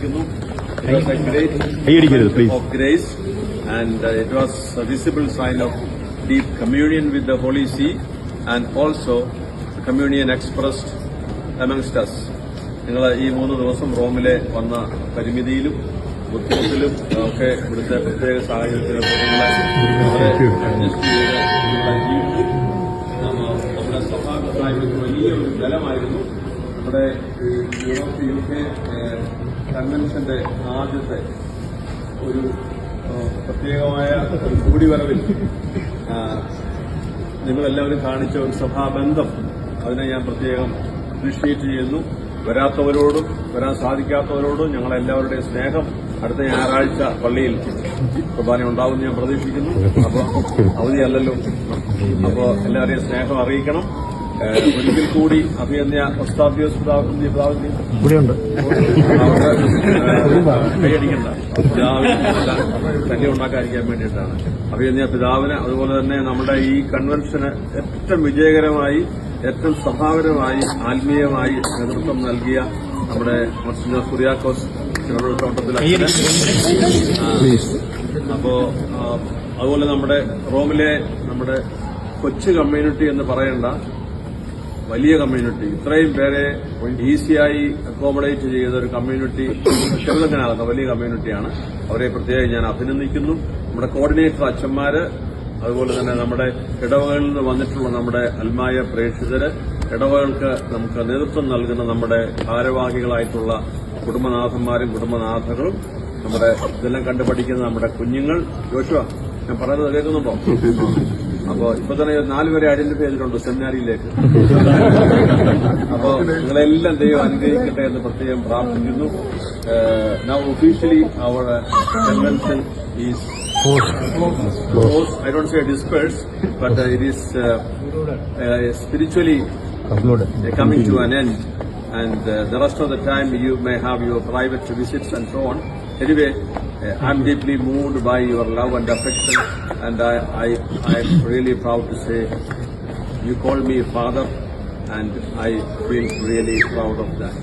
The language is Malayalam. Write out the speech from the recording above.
പ്രതീക്ഷിക്കുന്നു. It was a great of grace, and it was a visible sign of deep communion with the Holy See, and also communion expressed amongst us. നിങ്ങൾ ഈ 3 ദിവസം റോമിലെ വന്ന പരിമിതിയിലും ബുദ്ധിമുട്ടിലും ഒക്കെ ഇവിടുത്തെ പ്രത്യേക സാഹചര്യത്തിലൊക്കെ നിങ്ങളെ അഡ്ജസ്റ്റ് ചെയ്ത് നമ്മുടെ സഭാകൾക്ക് വലിയ ഒരു ബലമായിരുന്നു. നമ്മുടെ യൂറോപ്പ് UK കൺവെൻഷന്റെ ആദ്യത്തെ ഒരു പ്രത്യേകമായ ഒരു കൂടിവരവിൽ നിങ്ങളെല്ലാവരും കാണിച്ച ഒരു സഭാബന്ധം, അതിനെ ഞാൻ പ്രത്യേകം അപ്രീഷിയേറ്റ് ചെയ്യുന്നു. വരാത്തവരോടും വരാൻ സാധിക്കാത്തവരോടും ഞങ്ങളെല്ലാവരുടെയും സ്നേഹം അടുത്ത ഞായറാഴ്ച പള്ളിയിൽ കുർബാന ഉണ്ടാവും ഞാൻ പ്രതീക്ഷിക്കുന്നു. അപ്പോൾ അവധിയല്ലല്ലോ, അപ്പോൾ എല്ലാവരെയും സ്നേഹം അറിയിക്കണം. ഒരിക്കൽ കൂടി അഭിയന്യ ഒസ്താദ്യോസ് പിതാവിന്റെ കൈയടിക്കണ്ട, ശല്യം ഉണ്ടാക്കാതിരിക്കാൻ വേണ്ടിയിട്ടാണ്. അഭിയന്യ പിതാവിന്, അതുപോലെ തന്നെ നമ്മുടെ ഈ കൺവെൻഷന് ഏറ്റവും വിജയകരമായി, ഏറ്റവും സഭാപരമായി, ആത്മീയമായി നേതൃത്വം നൽകിയ നമ്മുടെ മോൺസിഞ്ഞോർ കുര്യാക്കോസ് തോട്ടത്തിൽ അപ്പോ അതുപോലെ നമ്മുടെ റോമിലെ നമ്മുടെ കൊച്ചു കമ്മ്യൂണിറ്റി എന്ന് പറയേണ്ട വലിയ കമ്മ്യൂണിറ്റി, ഇത്രയും പേരെ ഈസിയായി അക്കോമഡേറ്റ് ചെയ്ത ഒരു കമ്മ്യൂണിറ്റി ചെറുതങ്ങനാകുന്ന വലിയ കമ്മ്യൂണിറ്റിയാണ്. അവരെ പ്രത്യേകം ഞാൻ അഭിനന്ദിക്കുന്നു. നമ്മുടെ കോർഡിനേറ്റർ അച്ഛന്മാര്, അതുപോലെ തന്നെ നമ്മുടെ ഇടവകളിൽ നിന്ന് വന്നിട്ടുള്ള നമ്മുടെ അൽമായ പ്രേക്ഷിതര്, ഇടവകൾക്ക് നമുക്ക് നേതൃത്വം നൽകുന്ന നമ്മുടെ ഭാരവാഹികളായിട്ടുള്ള കുടുംബനാഥന്മാരും കുടുംബനാഥകളും, നമ്മുടെ ഇതെല്ലാം കണ്ടുപഠിക്കുന്ന നമ്മുടെ കുഞ്ഞുങ്ങൾ. ജോഷുവ, ഞാൻ പറയുന്നത് കേൾക്കുന്നുണ്ടോ? അപ്പോ ഇപ്പൊ തന്നെ 4 പേരെ ഐഡന്റിഫൈ ചെയ്തിട്ടുണ്ട് സെമിനാരിയിലേക്ക്. അപ്പോ നിങ്ങളെല്ലാം ദൈവം അനുഗ്രഹിക്കട്ടെ എന്ന് പ്രത്യേകം പ്രാർത്ഥിക്കുന്നു. Now officially our convention is closed. I don't say dispersed, but it is spiritually coming to an end, and the rest of the time you may have your private visits and so on. Anyway, I'm deeply moved by your love and affection, and I'm really proud to say you call me father, and I feel really proud of that.